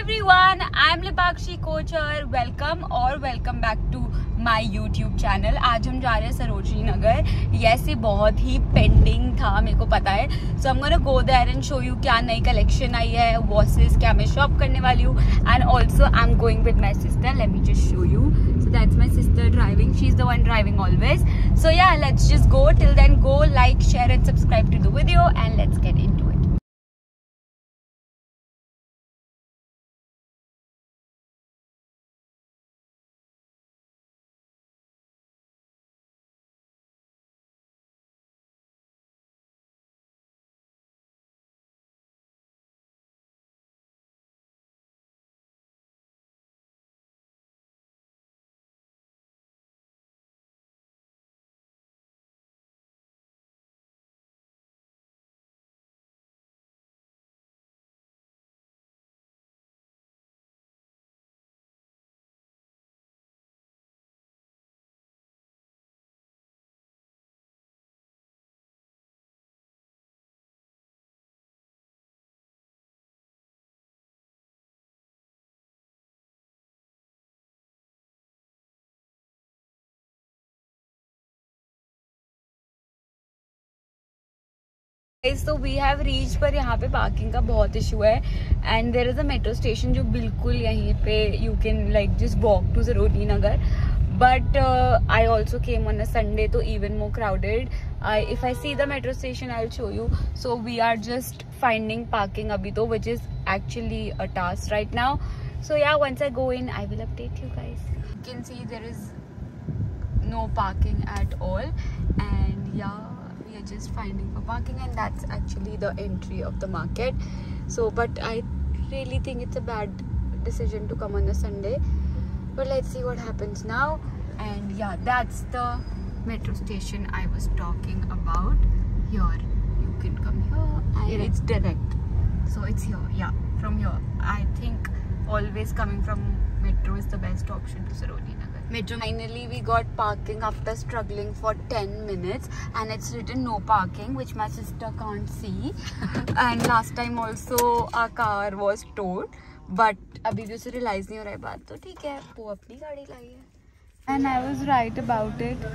everyone, I am Lipakshi Kochar. Welcome back to my YouTube channel. आज हम जा रहे हैं सरोजनी नगर. Yes, ये बहुत ही पेंडिंग था, मेरे को पता है. So I'm gonna go there and show you क्या नई कलेक्शन आई है, वॉसेस क्या मैं शॉप करने वाली हूँ. And also I'm going with my sister. Let me just show you. So that's my sister driving. She's the one driving always. So yeah, let's just go. Till then, go like, share and subscribe to the video and let's get into it. So we have reached, पर यहाँ पे parking का बहुत issue है. And there is a metro station जो बिल्कुल यहीं पे you can like just walk to Sarojini Nagar. But I also came on a Sunday तो even more crowded. If I see the metro station I will show you. So we are just finding parking अभी तो, which is actually a task right now. So yeah once I go in I will update you guys. You can see there is no parking at all. And या just finding for parking, and that's actually the entry of the market. So but I really think it's a bad decision to come on a Sunday, but let's see what happens now. And yeah, that's the metro station I was talking about. Here you can come here and it's direct, so it's here. Yeah, from here I think always coming from metro is the best option to Sarojini Nagar. Metro. Finally we got parking after struggling for 10 minutes, and it's written no parking, which my sister can't see. And last time also our car was towed, but अभी भी उसे realize नहीं हो रहा है बात. तो ठीक है, वो अपनी गाड़ी लाई है. And I was right about it.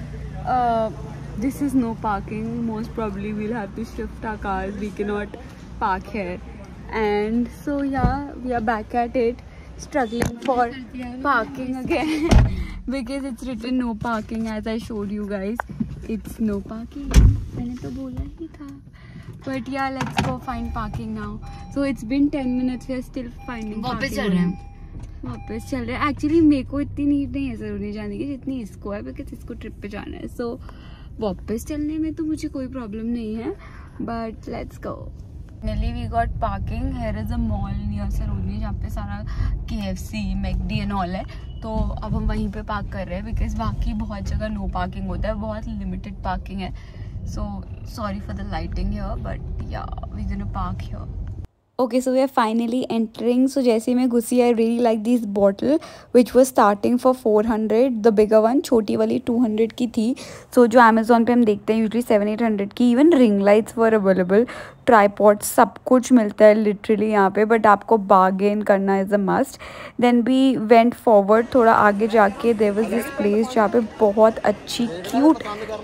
This is no parking. Most probably we'll have to shift our cars. We cannot park here. And so yeah, we are back at it, struggling for parking again. Because it's written no parking, as I showed you guys. It's no parking. मैंने तो बोला ही था. But yeah, let's go find parking now. So it's been 10 minutes. We are still finding parking. वापस चल रहे हैं. Actually मेरे को इतनी नीड नहीं है जरूरी जाने की जितनी इसको है, because इसको ट्रिप पे जाना है. So वापस चलने में तो मुझे कोई प्रॉब्लम नहीं है. But let's go. Finally we got parking. Here is a mall near Sarojini जहाँ पे सारा KFC, McD and all है. तो अब हम वहीं पे पार्क कर रहे हैं, बिकॉज बाकी बहुत जगह नो पार्किंग होता है, बहुत लिमिटेड पार्किंग है. So sorry for the lighting here, but yeah we gonna park here. Okay, so we are finally entering. So जैसे मैं घुसी, I really like this bottle which was starting for 400. The bigger one, छोटी वाली 200 की थी. So जो Amazon पे हम देखते हैं usually 700-800 की. Even ring lights were available. Tripod सब कुछ मिलता है लिटरली यहाँ पे, बट आपको बार्गेन करना is a must. Then we went forward थोड़ा आगे जाके, देयर वाज दिस प्लेस जहाँ पे बहुत अच्छी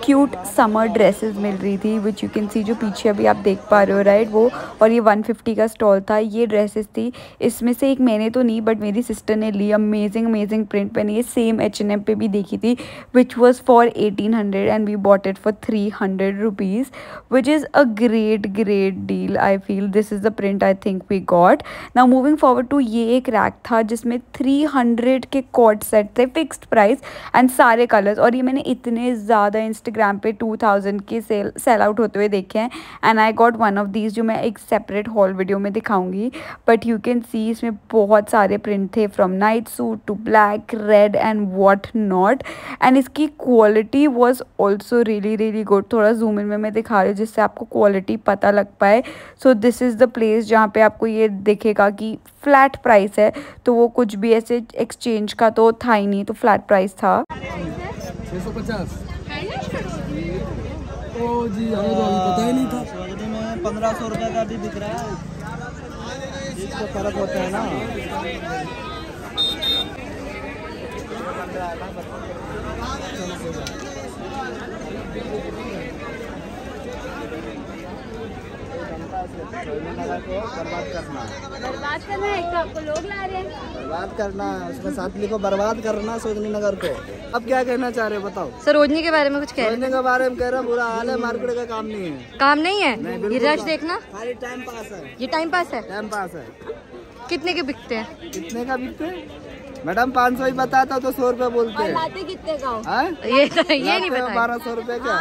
क्यूट समर ड्रेसेस मिल रही थी, विच यू कैन सी. जो पीछे अभी आप देख पा रहे हो राइट, वो. और ये 150 का स्टॉल था. ये ड्रेसेस थी, इसमें से एक मैंने तो नहीं, बट मेरी सिस्टर ने ली. अमेजिंग प्रिंट पहनी है. सेम H&M पे भी देखी थी, which was for 1800 and we bought it for 300 rupees, which is a great deal. I feel this is the print I think we got. Now moving forward to ये एक rack था जिसमें 300 के cord set थे, fixed price and सारे colours. और ये मैंने इतने ज़्यादा इंस्टाग्राम पे 2000 के सेल आउट होते हुए देखे हैं. And I got one of these जो मैं एक सेपरेट हॉल वीडियो में दिखाऊंगी. बट यू कैन सी इसमें बहुत सारे प्रिंट थे, from night suit to black, red and what not. And इसकी quality was also really good. थोड़ा जूम इन में मैं दिखा रही हूँ जिससे आपको क्वालिटी पता लग पाए. So this is the place जहाँ पे आपको ये दिखेगा कि फ्लैट प्राइस है. तो वो कुछ भी ऐसे एक्सचेंज का तो था ही नहीं, तो फ्लैट प्राइस था. 650. ओ जी, हमें तो अभी पता ही नहीं था. 1500 रुपये का भी दिख रहा है. चीज का फर्क होता है ना। बर्बाद करना है तो आपको लोग ला रहे हैं। बर्बाद करना, उसके साथ लिखो बर्बाद करना सरोजनी नगर को। अब क्या कहना चाह रहे हो बताओ। सरोजनी के बारे में कुछ कह रहे हैं? सरोजनी के बारे में कह रहा बुरा हाल है, मार्केट का काम नहीं है। काम नहीं है? नहीं, ये रश देखना, खाली टाइम पास है। ये टाइम पास है। टाइम पास है। कितने के बिकते हैं? कितने का बिकते हैं मैडम? 500 ही बताता तो 100 रुपए बोलते हैं। लाते कितने का हो? ये नहीं पता। 1200 रुपए क्या?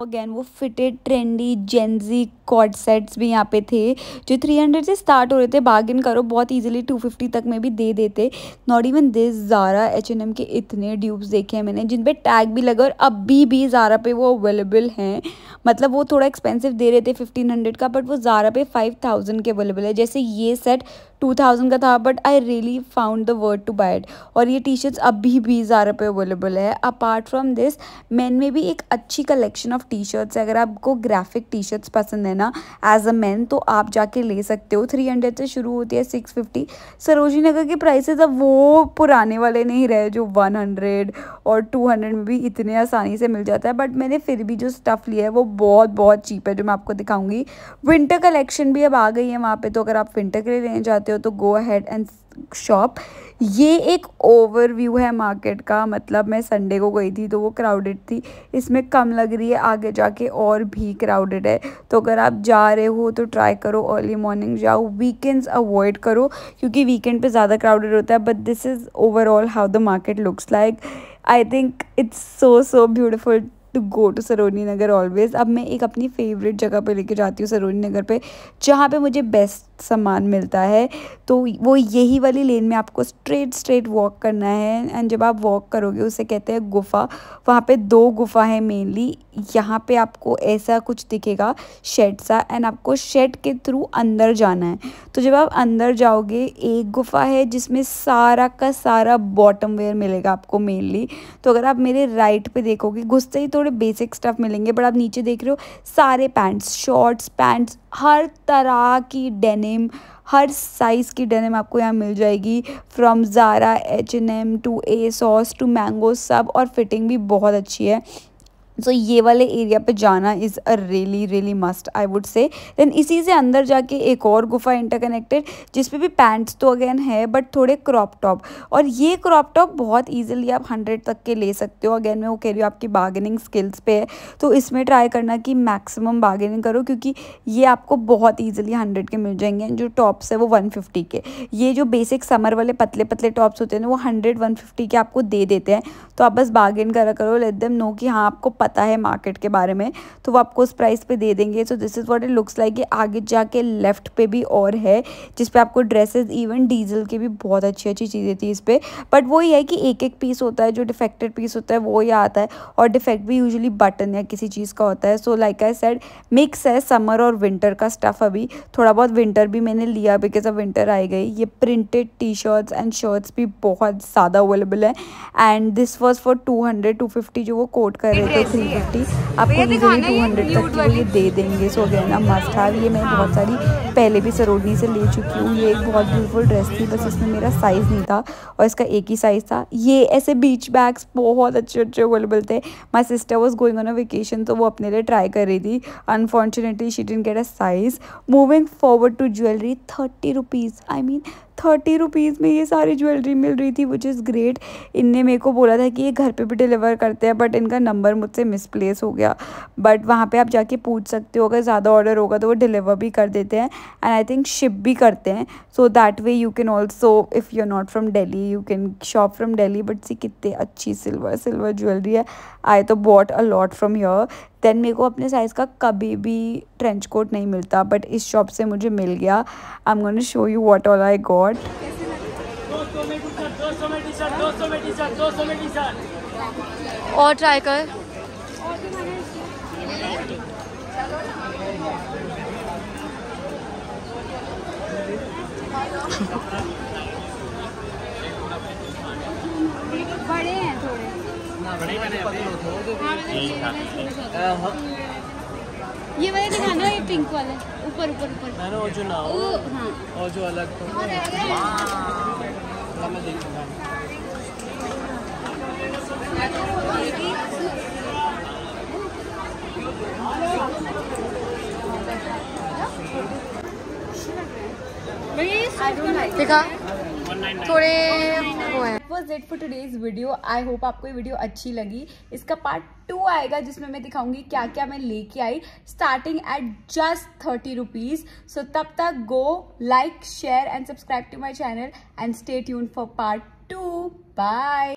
अगेन वो fitted trendy Gen Z coord sets भी यहाँ पे थे जो 300 से स्टार्ट हो रहे थे। बार्गेन करो बहुत इजीली 250 तक में भी दे देते। Not even this, Zaara H&M के इतने ड्यूब्स देखे हैं मैंने जिन पे टैग भी लगा और अभी भी ज़ारा पे वो अवेलेबल हैं। मतलब वो थोड़ा एक्सपेंसिव दे रहे थे 1500 का, बट वो ज़ारा पे 5000 के अवेलेबल है। जैसे ये सेट 2000 का था, but I really found the word to buy it. और ये टी शर्ट्स अभी भी ज़ारा पे अवेलेबल है। अपार्ट फ्रॉम दिस मेन में भी एक अच्छी कलेक्शन ऑफ टी शर्ट्स है। अगर आपको ग्राफिक टी शर्ट्स पसंद है ना एज अ मैन, तो आप जाके ले सकते हो। 300 से शुरू होती है 650। सरोजनी नगर के प्राइसेस अब वो पुराने वाले नहीं रहे जो 100 और 200 में भी इतने आसानी से मिल जाता है। बट मैंने फिर भी जो स्टफ़ लिया है वो बहुत बहुत चीप है, जो मैं आपको दिखाऊंगी। विंटर कलेक्शन भी अब आ गई है वहाँ पे, तो अगर आप विंटर के लिए लेने जाते हो तो गो अहेड एंड शॉप। ये एक ओवरव्यू है मार्केट का। मतलब मैं संडे को गई थी तो वो क्राउडेड थी, इसमें कम लग रही है, आगे जाके और भी क्राउडेड है। तो अगर आप जा रहे हो तो ट्राई करो अर्ली मॉर्निंग जाओ, वीकेंड्स अवॉइड करो क्योंकि वीकेंड पे ज़्यादा क्राउडेड होता है। But this is overall how the market looks like. I think it's so beautiful to go to Sarojini Nagar always. अब मैं एक अपनी फेवरेट जगह पे लेके जाती हूँ सरोजनी नगर पे, जहाँ पे मुझे बेस्ट सामान मिलता है। तो वो यही वाली लेन में आपको स्ट्रेट वॉक करना है। एंड जब आप वॉक करोगे उसे कहते हैं गुफा। वहाँ पे 2 गुफा है मेनली। यहाँ पे आपको ऐसा कुछ दिखेगा शेड सा, एंड आपको शेड के थ्रू अंदर जाना है। तो जब आप अंदर जाओगे, एक गुफा है जिसमें सारा का सारा बॉटम वेयर मिलेगा आपको मेनली। तो अगर आप मेरे राइट पे देखोगे, घुसते ही थोड़े बेसिक स्टफ मिलेंगे, बट आप नीचे देख रहे हो सारे पैंट्स, शॉर्ट्स, पैंट्स, हर तरह की डेनिम, हर साइज़ की डेनिम आपको यहाँ मिल जाएगी। From Zara, H&M to ASOS to Mango सब, और फिटिंग भी बहुत अच्छी है। सो ये वाले एरिया पे जाना is a really must I would say. Then इसी से अंदर जाके एक और गुफा इंटरकनेक्टेड जिस पे भी पैंट्स तो अगेन है, बट थोड़े क्रॉप टॉप। और ये क्रॉप टॉप बहुत इजीली आप 100 तक के ले सकते हो। अगेन मैं वो कह रही हूँ आपकी बार्गेनिंग स्किल्स पे है, तो इसमें ट्राई करना कि मैक्सिमम बार्गेनिंग करो, क्योंकि ये आपको बहुत ईजिली 100 के मिल जाएंगे। जो टॉप्स है वो 150 के। ये जो बेसिक समर वाले पतले टॉप्स होते हैं ना, वो 100-150 के आपको दे देते हैं। तो आप बस बार्गेन करा करो, लेट देम नो कि हाँ आपको पता है मार्केट के बारे में, तो वो आपको उस प्राइस पे दे देंगे। So this is what it looks like. आगे जाके लेफ्ट पे भी और है जिस पे आपको ड्रेसेस, इवन डीजल के भी बहुत अच्छी चीज़ें थी इस पे। बट वो ये है कि एक पीस होता है, जो डिफेक्टेड पीस होता है वो ये आता है, और डिफेक्ट भी यूजुअली बटन या किसी चीज़ का होता है। So like I said, mix है समर और विंटर का स्टफ़। अभी थोड़ा बहुत विंटर भी मैंने लिया बिकॉज अब विंटर आई गई। ये printed T shirts and shirts भी बहुत ज़्यादा अवेलेबल है। एंड दिस वॉज फॉर 200-250 जो वो कोट कर रहे थे 350, आपको इजीली 200 तक की ये दे देंगे। So again must have. ये मैं बहुत सारी पहले भी सरोजनी से ले चुकी हूँ। ये एक बहुत ब्यूटीफुल ड्रेस थी, बस इसमें मेरा साइज़ नहीं था और इसका एक ही साइज़ था। ये ऐसे बीच बैग्स बहुत अच्छे अवेलेबल थे। My sister was going on a vacation, तो वो अपने लिए ट्राई कर रही थी। Unfortunately she didn't get a size. Moving forward to jewellery, 30 rupees, I mean 30 rupees में ये सारी ज्वेलरी मिल रही थी, विच इज़ ग्रेट। इनने मेरे को बोला था कि ये घर पे भी डिलीवर करते हैं, बट इनका नंबर मुझसे मिसप्लेस हो गया। बट वहाँ पे आप जाके पूछ सकते हो, अगर ज़्यादा ऑर्डर होगा तो वो डिलीवर भी कर देते हैं, एंड आई थिंक शिप भी करते हैं। So that way you can also, if you are not from Delhi, you can shop from Delhi. But see कितनी अच्छी सिल्वर ज्वेलरी है। आई तो bought a lot from here. Then मेरे को अपने साइज़ का कभी भी ट्रेंच कोट नहीं मिलता, बट इस शॉप से मुझे मिल गया। I am gonna show you what all I got. और ट्राई कर। बड़े हैं थोड़े, ये वाले दिखाना, ये पिंक वाले ऊपर ऊपर ऊपर। मैंने वो जो ना हो, हाँ और जो अलग तो मैं देखूंगा। देखा थोड़े वो है। was it for today's video. I hope आपको ये वीडियो अच्छी लगी। इसका पार्ट 2 आएगा जिसमें मैं दिखाऊंगी क्या क्या मैं लेके आई starting at just 30 rupees. So तब तक go like share and subscribe to my channel and stay tuned for part 2. Bye.